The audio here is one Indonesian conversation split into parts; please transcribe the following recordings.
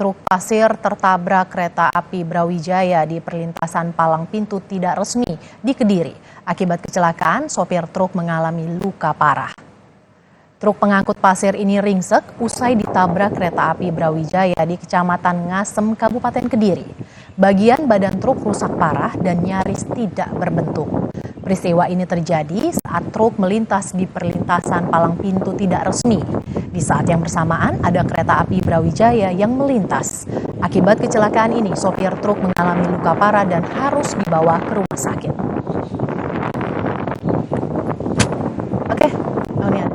truk pasir tertabrak kereta api Brawijaya di perlintasan palang pintu tidak resmi di Kediri. Akibat kecelakaan, sopir truk mengalami luka parah. Truk pengangkut pasir ini ringsek usai ditabrak kereta api Brawijaya di Kecamatan Ngasem, Kabupaten Kediri. Bagian badan truk rusak parah dan nyaris tidak berbentuk. Peristiwa ini terjadi saat truk melintas di perlintasan palang pintu tidak resmi. Di saat yang bersamaan ada kereta api Brawijaya yang melintas. Akibat kecelakaan ini, sopir truk mengalami luka parah dan harus dibawa ke rumah sakit. Oke, Aunian.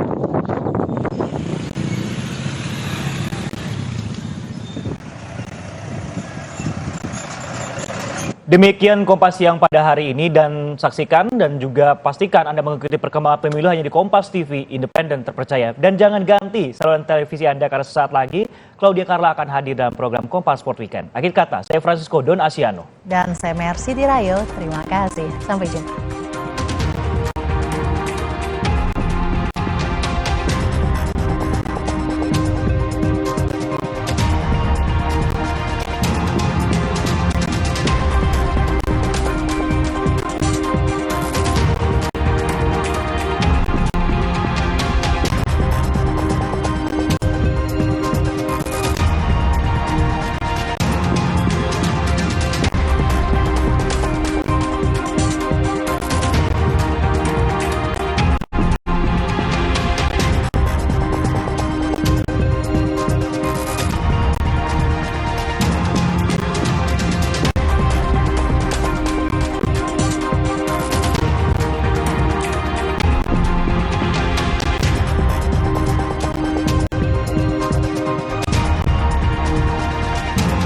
Demikian Kompas Siang pada hari ini, dan saksikan dan juga pastikan Anda mengikuti perkembangan pemilu hanya di Kompas TV, independen, terpercaya. Dan jangan ganti saluran televisi Anda karena sesaat lagi Claudia Carla akan hadir dalam program Kompas Sport Weekend. Akhir kata, saya Francisco Don Asiano. Dan saya Mercy Dirayo, terima kasih. Sampai jumpa.